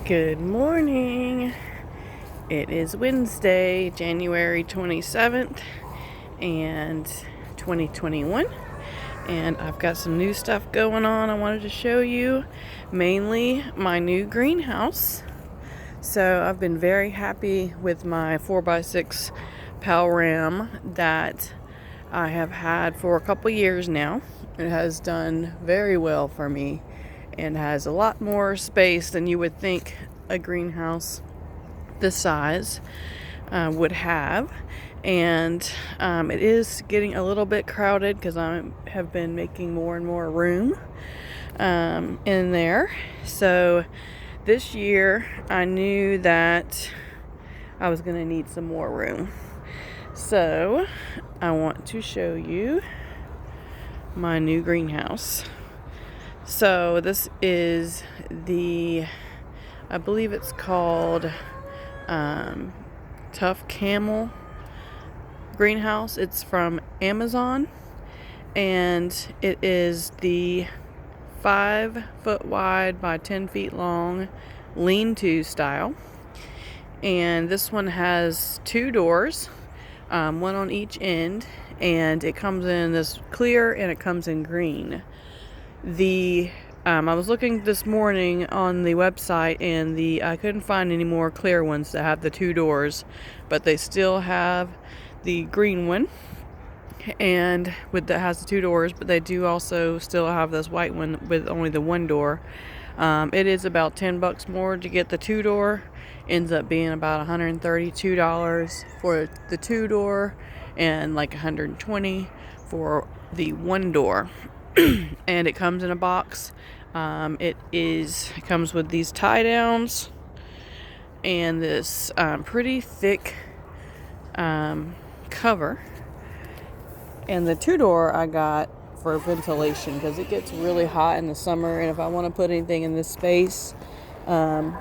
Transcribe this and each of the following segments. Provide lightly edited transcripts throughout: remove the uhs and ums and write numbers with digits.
Good morning. It is Wednesday, January 27th, and 2021. And I've got some new stuff going on I wanted to show you. Mainly my new greenhouse. So I've been very happy with my 4x6 Palram that I have had for a couple years now. It has done very well for me and has a lot more space than you would think a greenhouse this size would have. And it is getting a little bit crowded because I have been making more and more room in there. So this year I knew that I was going to need some more room. So I want to show you my new greenhouse. So this is I believe it's called Tough Camel greenhouse. It's from Amazon, and it is the 5 foot wide by 10 feet long lean-to style. And this one has 2 doors, one on each end, and it comes in this clear and it comes in green. I was looking this morning on the website, and I couldn't find any more clear ones that have the 2 doors, but they still have the green one, and that has the 2 doors, but they do also still have this white one with only the 1 door. It is about $10 more to get the 2 door. Ends up being about $132 for the 2 door and like $120 for the 1 door. And it comes in a box. It comes with these tie downs and this pretty thick cover. And the 2 door I got for ventilation because it gets really hot in the summer, and if I want to put anything in this space, I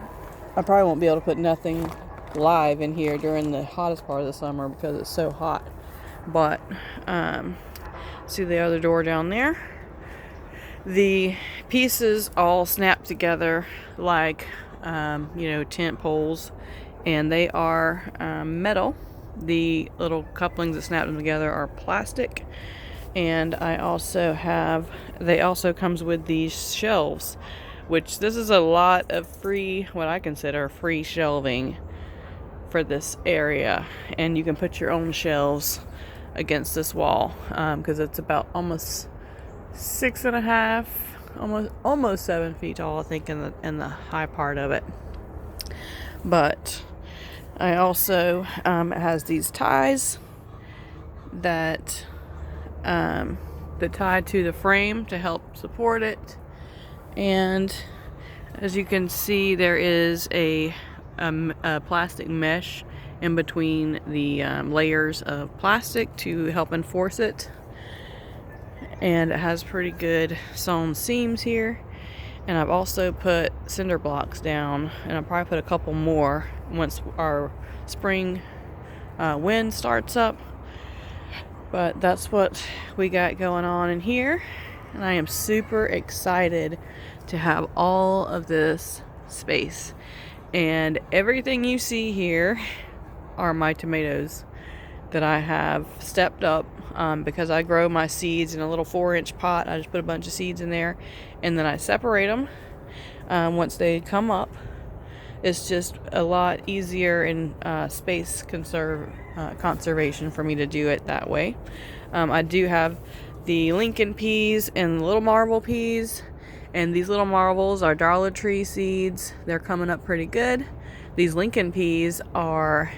probably won't be able to put nothing live in here during the hottest part of the summer because it's so hot. But see the other door down there? The pieces all snap together like tent poles, and they are metal. The little couplings that snap them together are plastic. And they also comes with these shelves, which this is a lot of what I consider free shelving for this area. And you can put your own shelves against this wall because it's about almost 6.5, almost 7 feet tall, I think, in the high part of it. But I also it has these ties that tie to the frame to help support it. And as you can see, there is a plastic mesh in between the layers of plastic to help enforce it. And it has pretty good sewn seams here. And I've also put cinder blocks down, and I'll probably put a couple more once our spring wind starts up. But that's what we got going on in here, and I am super excited to have all of this space. And everything you see here are my tomatoes that I have stepped up because I grow my seeds in a little 4-inch pot. I just put a bunch of seeds in there, and then I separate them once they come up. It's just a lot easier in space conservation for me to do it that way. I do have the Lincoln peas and the little marble peas, and these little marbles are Dollar Tree seeds. They're coming up pretty good. These Lincoln peas are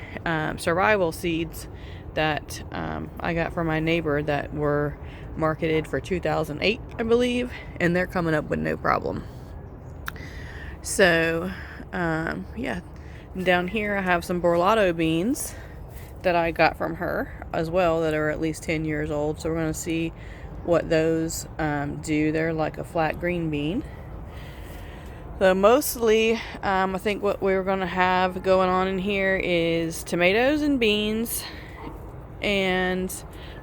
survival seeds that I got from my neighbor that were marketed for 2008, I believe, and they're coming up with no problem. So down here I have some Borlato beans that I got from her as well that are at least 10 years old. So we're going to see what those do. They're like a flat green bean. So mostly I think what we're going to have going on in here is tomatoes and beans, and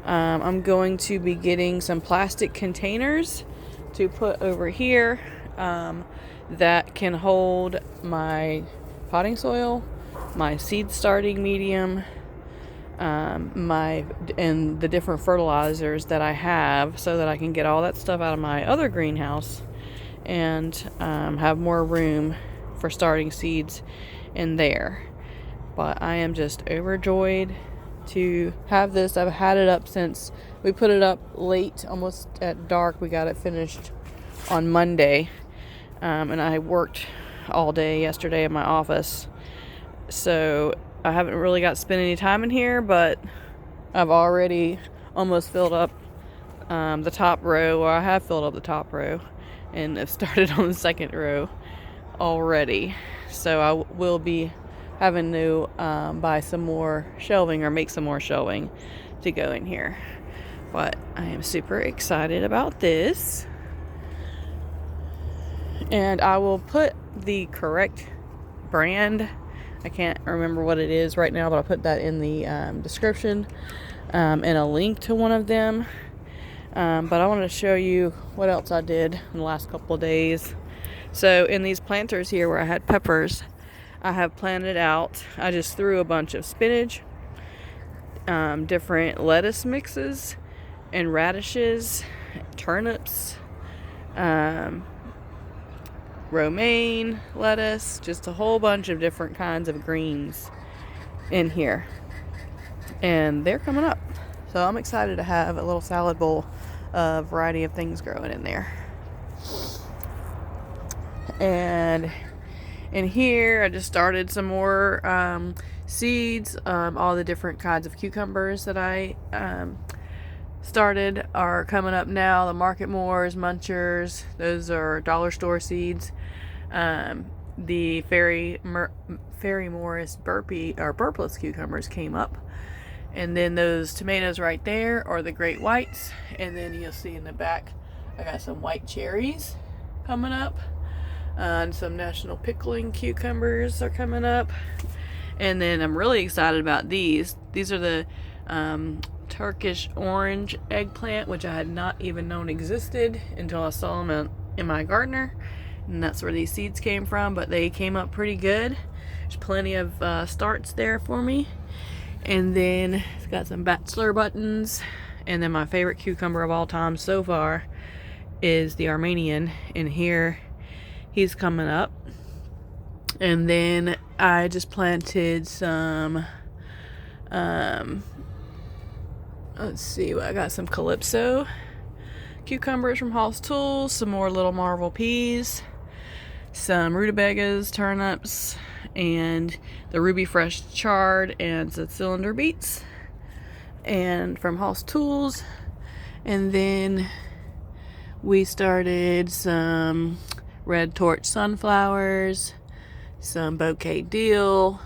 I'm going to be getting some plastic containers to put over here that can hold my potting soil, my seed starting medium, and the different fertilizers that I have, so that I can get all that stuff out of my other greenhouse and have more room for starting seeds in there. But I am just overjoyed to have this. I've had it up since we put it up late, almost at dark. We got it finished on Monday, and I worked all day yesterday in my office, so I haven't really got to spend any time in here, but I've already almost filled up the top row, or I have filled up the top row, and have started on the second row already. So I will be having to buy some more shelving, or make some more shelving to go in here. But I am super excited about this. And I will put the correct brand. I can't remember what it is right now, but I'll put that in the description, and a link to one of them. But I wanted to show you what else I did in the last couple of days. So in these planters here where I had peppers, I have planted out, I just threw a bunch of spinach, different lettuce mixes, and radishes, turnips, romaine lettuce, just a whole bunch of different kinds of greens in here, and they're coming up. So I'm excited to have a little salad bowl of variety of things growing in there. And in here I just started some more seeds. All the different kinds of cucumbers that I started are coming up now. The Market Moors, Munchers, those are dollar store seeds. The Fairy Morris burpless cucumbers came up. And then those tomatoes right there are the Great Whites. And then you'll see in the back I got some white cherries coming up. And some National Pickling cucumbers are coming up. And then I'm really excited about these. These are the Turkish orange eggplant, which I had not even known existed until I saw them in my gardener, and that's where these seeds came from. But they came up pretty good. There's plenty of starts there for me. And then it's got some bachelor buttons, and then my favorite cucumber of all time so far is the Armenian. And here he's coming up. And then I just planted some let's see, I got some Calypso cucumbers from Hall's Tools, some more Little Marvel peas, some rutabagas, turnips, and the Ruby Fresh chard, and the cylinder beets, and from Hall's Tools. And then we started some red torch sunflowers, some bouquet dill.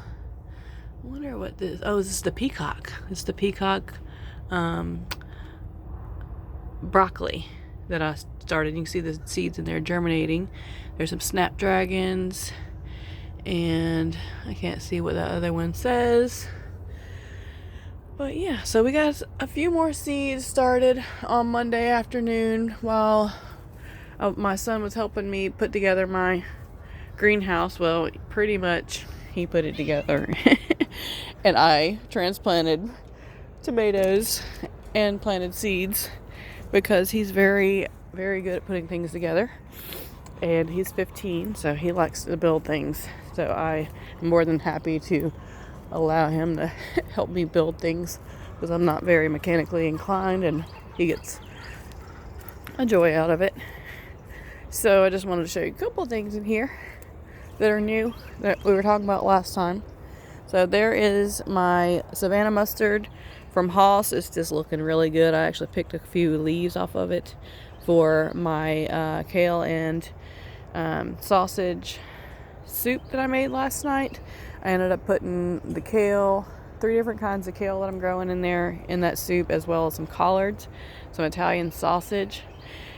I wonder what this, oh, this is the peacock. It's the peacock broccoli that I started. You can see the seeds in there germinating. There's some snapdragons, and I can't see what that other one says. But yeah, so we got a few more seeds started on Monday afternoon while my son was helping me put together my greenhouse. Well, pretty much he put it together. And I transplanted tomatoes and planted seeds because he's very, very good at putting things together. And he's 15, so he likes to build things. So I am more than happy to allow him to help me build things, because I'm not very mechanically inclined, and he gets a joy out of it. So I just wanted to show you a couple of things in here that are new that we were talking about last time. So there is my Savannah Mustard from Haas. It's just looking really good. I actually picked a few leaves off of it for my kale and sausage soup that I made last night. I ended up putting the kale, 3 different kinds of kale that I'm growing in there in that soup, as well as some collards, some Italian sausage,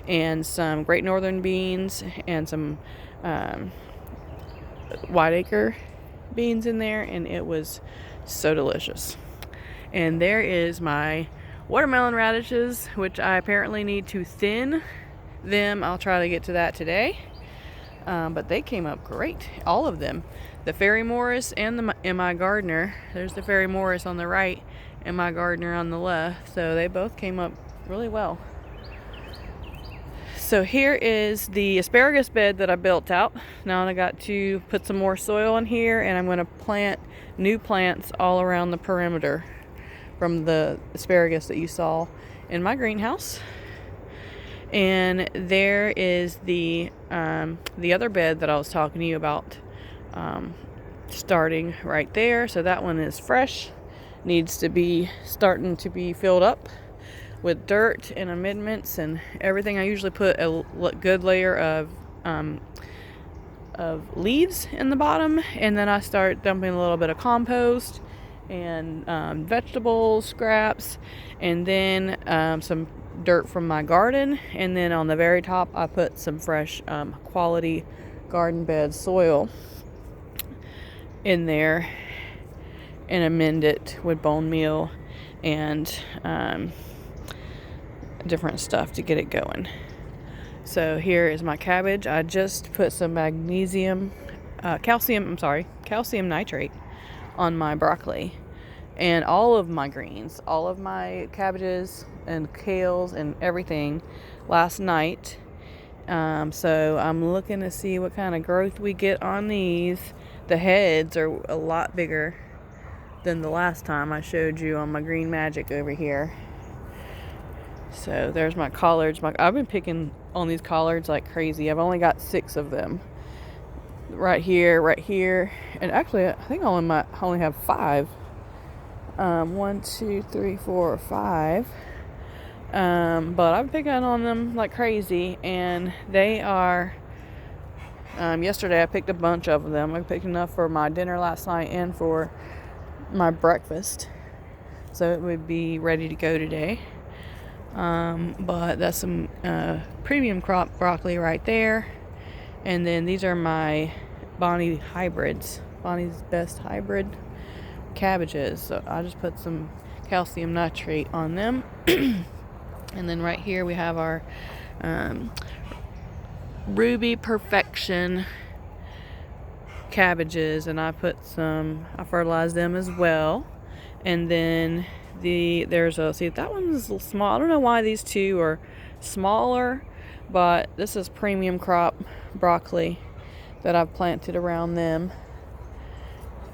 and some Great Northern beans, and some Whiteacre beans in there, and it was so delicious. And there is my watermelon radishes, which I apparently need to thin them. I'll try to get to that today. But they came up great, all of them. The Fairy Morris and the M.I. Gardner. There's the Fairy Morris on the right, M.I. Gardner on the left. So they both came up really well. So here is the asparagus bed that I built out. Now I got to put some more soil in here, and I'm going to plant new plants all around the perimeter from the asparagus that you saw in my greenhouse. And there is the other bed that I was talking to you about, starting right there. So that one is fresh, needs to be starting to be filled up with dirt and amendments and everything. I usually put a good layer of leaves in the bottom, and then I start dumping a little bit of compost and vegetable scraps, and then some dirt from my garden, and then on the very top I put some fresh quality garden bed soil in there and amend it with bone meal and different stuff to get it going. So here is my cabbage. I just put some calcium nitrate on my broccoli and all of my greens, all of my cabbages and kales and everything last night. So I'm looking to see what kind of growth we get on these. The heads are a lot bigger than the last time I showed you on my green magic over here. So there's my collards. I've been picking on these collards like crazy. I've only got 6 of them. Right here. And actually, I think I only have 5. 1, 2, 3, 4, 5. But I'm picking on them like crazy. And they are... yesterday I picked a bunch of them. I picked enough for my dinner last night and for my breakfast. So it would be ready to go today. But that's some premium crop broccoli right there. And then these are my Bonnie's Best Hybrid cabbages. So I just put some calcium nitrate on them. And then right here we have our Ruby Perfection cabbages, and I fertilized them as well. And then that one's a little small. I don't know why these two are smaller, but this is premium crop broccoli that I've planted around them.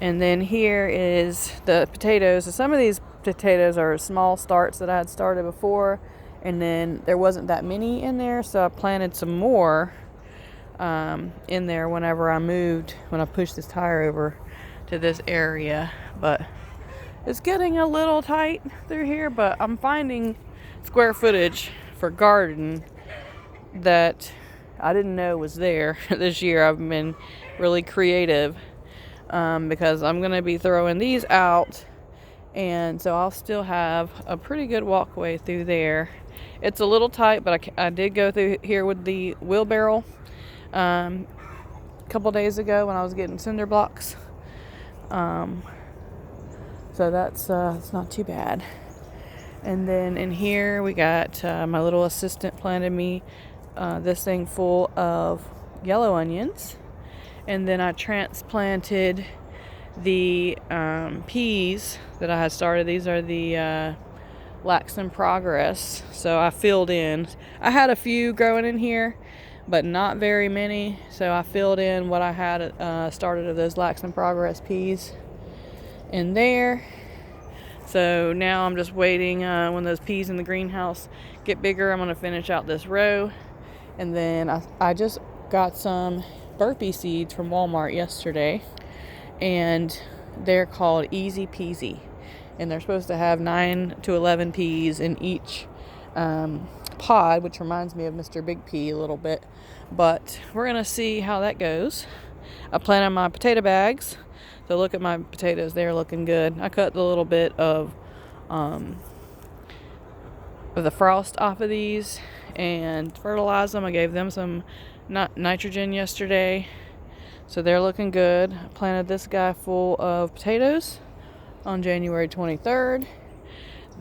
And then here is the potatoes. So some of these potatoes are small starts that I had started before, and then there wasn't that many in there, so I planted some more in there when I pushed this tire over to this area. But it's getting a little tight through here, but I'm finding square footage for garden that I didn't know was there this year. I've been really creative because I'm going to be throwing these out, and so I'll still have a pretty good walkway through there. It's a little tight, but I did go through here with the wheelbarrow a couple days ago when I was getting cinder blocks. So that's not too bad. And then in here we got my little assistant planted me this thing full of yellow onions. And then I transplanted the peas that I had started. These are the Lax in Progress. So I filled in. I had a few growing in here, but not very many. So I filled in what I had started of those Lax in Progress peas in there. So now I'm just waiting when those peas in the greenhouse get bigger. I'm going to finish out this row. And then I just got some burpee seeds from Walmart yesterday, and they're called Easy Peasy, and they're supposed to have 9 to 11 peas in each pod, which reminds me of Mr. Big Pea a little bit, but we're gonna see how that goes. I planted my potato bags, so look at my potatoes, they're looking good. I cut a little bit of the frost off of these and fertilized them. I gave them some nitrogen yesterday, so they're looking good. I planted this guy full of potatoes on January 23rd.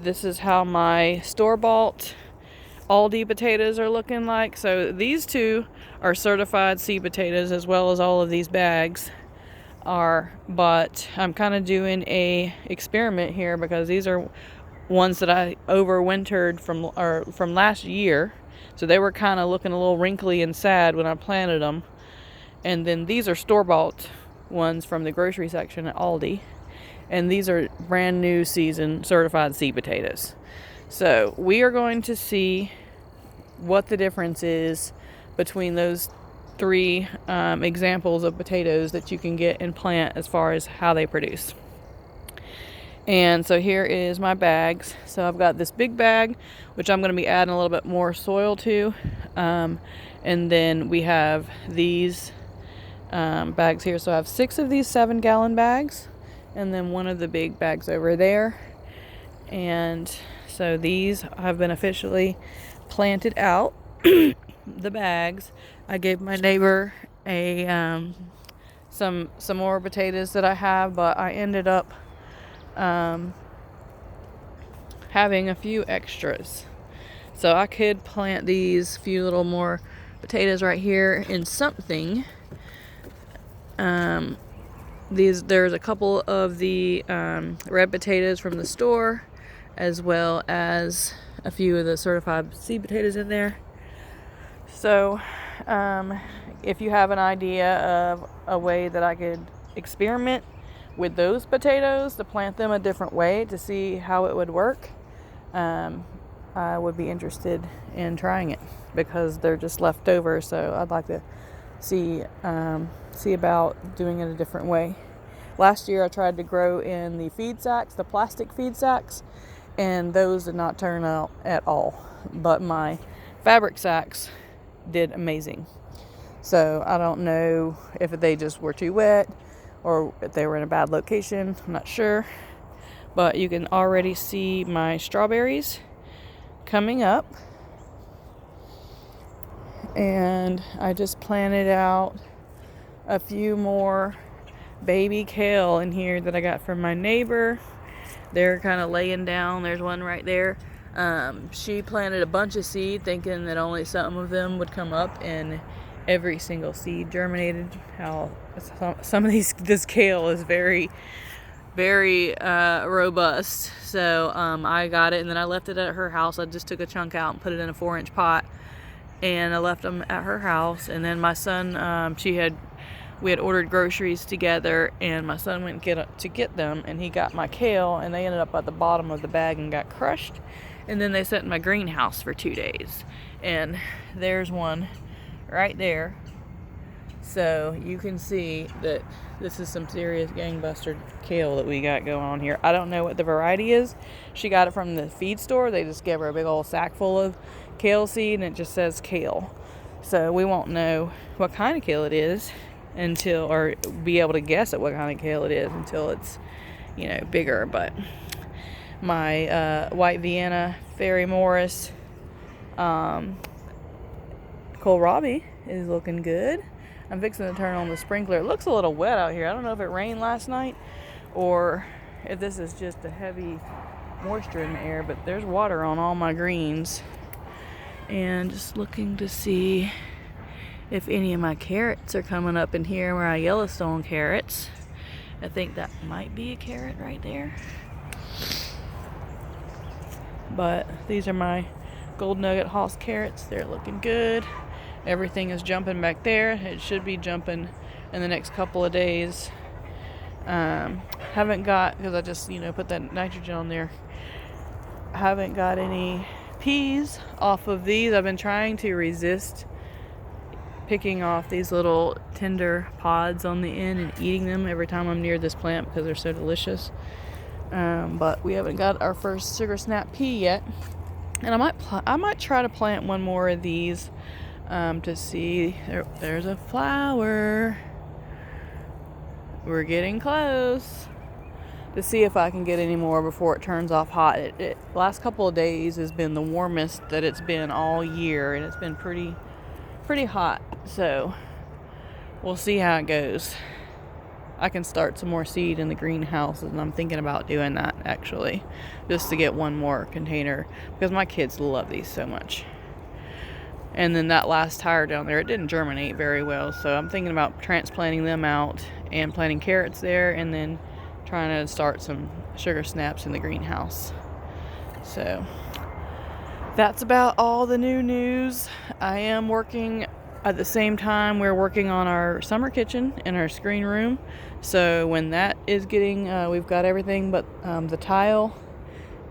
This is how my store-bought Aldi potatoes are looking like. So these two are certified seed potatoes, as well as all of these bags are. But I'm kind of doing a experiment here because these are ones that I overwintered from last year, so they were kind of looking a little wrinkly and sad when I planted them. And then these are store-bought ones from the grocery section at Aldi, and these are brand new season certified seed potatoes. So we are going to see what the difference is between those three examples of potatoes that you can get and plant as far as how they produce. And so here is my bags. So I've got this big bag, which I'm going to be adding a little bit more soil to. And then we have these bags here. So I have 6 of these 7-gallon bags, and then one of the big bags over there. And so these have been officially planted out. The bags. I gave my neighbor a some more potatoes that I have, but I ended up having a few extras. So I could plant these few little more potatoes right here in something. There's a couple of the red potatoes from the store, as well as a few of the certified seed potatoes in there. So if you have an idea of a way that I could experiment with those potatoes to plant them a different way to see how it would work, I would be interested in trying it, because they're just left over. So I'd like to see about doing it a different way. Last year I tried to grow in the feed sacks, the plastic feed sacks, and those did not turn out at all. But my fabric sacks did amazing. So I don't know if they just were too wet or if they were in a bad location. I'm not sure. But you can already see my strawberries coming up. And I just planted out a few more baby kale in here that I got from my neighbor. They're kind of laying down. There's one right there. She planted a bunch of seed thinking that only some of them would come up, and every single seed germinated. How some of this kale is very, very robust. So I got it, and then I left it at her house. I just took a chunk out and put it in a 4-inch pot, and I left them at her house. And then my son, we had ordered groceries together, and my son went to get them, and he got my kale, and they ended up at the bottom of the bag and got crushed. And then they sat in my greenhouse for 2 days. And there's one right there. So you can see that this is some serious gangbuster kale that we got going on here. I don't know what the variety is. She got it from the feed store. They just gave her a big old sack full of kale seed, and it just says kale. So we won't know what kind of kale it is or be able to guess at what kind of kale it is until it's, bigger. But my white Vienna, Fairy Morris, kohlrabi is looking good. I'm fixing to turn on the sprinkler. It looks a little wet out here. I don't know if it rained last night or if this is just a heavy moisture in the air, but there's water on all my greens. And just looking to see if any of my carrots are coming up in here, where I Yellowstone carrots. I think that might be a carrot right there. But these are my Gold Nugget Hass carrots. They're looking good. Everything is jumping back there. It should be jumping in the next couple of days. Haven't got, because I just put that nitrogen on there, haven't got any peas off of these. I've been trying to resist picking off these little tender pods on the end and eating them every time I'm near this plant because they're so delicious. But we haven't got our first sugar snap pea yet. And I might try to plant one more of these to see. There's a flower. We're getting close. To see if I can get any more before it turns off hot. The last couple of days has been the warmest that it's been all year, and it's been pretty hot. So we'll see how it goes. I can start some more seed in the greenhouse, and I'm thinking about doing that actually, just to get one more container because my kids love these so much. And then that last tire down there, it didn't germinate very well. So I'm thinking about transplanting them out and planting carrots there, and then trying to start some sugar snaps in the greenhouse. So that's about all the new news. I am working at the same time. We're working on our summer kitchen and our screen room. So when that is getting, we've got everything but the tile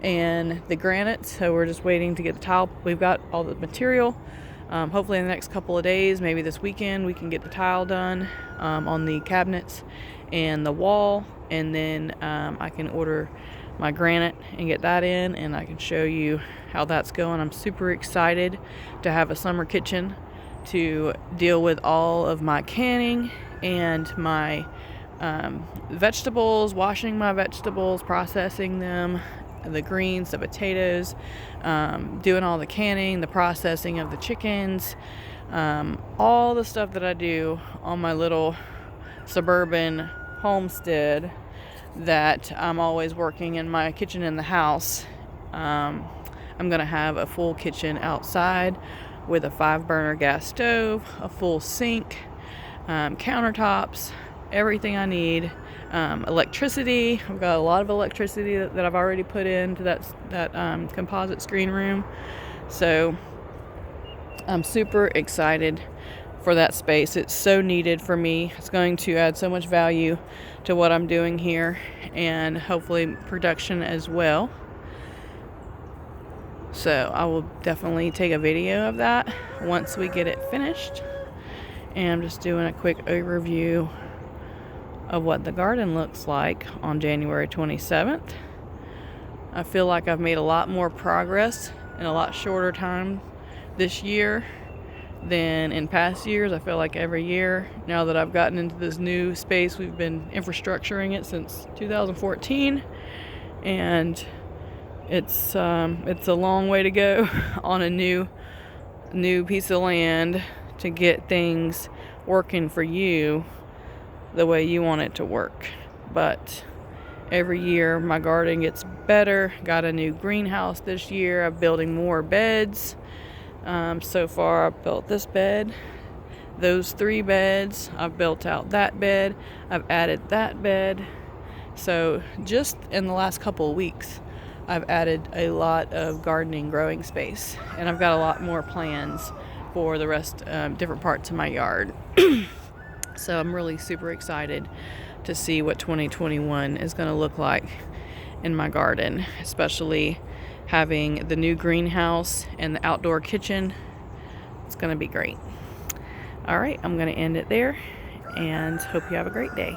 and the granite. So we're just waiting to get the tile. We've got all the material. Hopefully in the next couple of days, maybe this weekend, we can get the tile done on the cabinets and the wall. And then I can order my granite and get that in, and I can show you how that's going. I'm super excited to have a summer kitchen to deal with all of my canning and my vegetables, washing my vegetables, processing them, the greens, the potatoes, doing all the canning, the processing of the chickens, all the stuff that I do on my little suburban homestead that I'm always working in my kitchen in the house. I'm going to have a full kitchen outside with a 5-burner gas stove, a full sink, countertops, everything I need, electricity. I've got a lot of electricity that I've already put into that composite screen room. So I'm super excited for that space. It's so needed for me. It's going to add so much value to what I'm doing here, and hopefully production as well. So I will definitely take a video of that once we get it finished. And I'm just doing a quick overview of what the garden looks like on January 27th. I feel like I've made a lot more progress in a lot shorter time this year than in past years. I feel like every year now that I've gotten into this new space, we've been infrastructuring it since 2014, and it's a long way to go on a new piece of land to get things working for you the way you want it to work. But every year my garden gets better. Got a new greenhouse this year. I'm building more beds. So far I've built this bed, those 3 beds, I've built out that bed, I've added that bed. So just in the last couple of weeks, I've added a lot of gardening growing space, and I've got a lot more plans for the rest, different parts of my yard. So I'm really super excited to see what 2021 is going to look like in my garden, especially having the new greenhouse and the outdoor kitchen. It's going to be great. All right, I'm going to end it there, and hope you have a great day.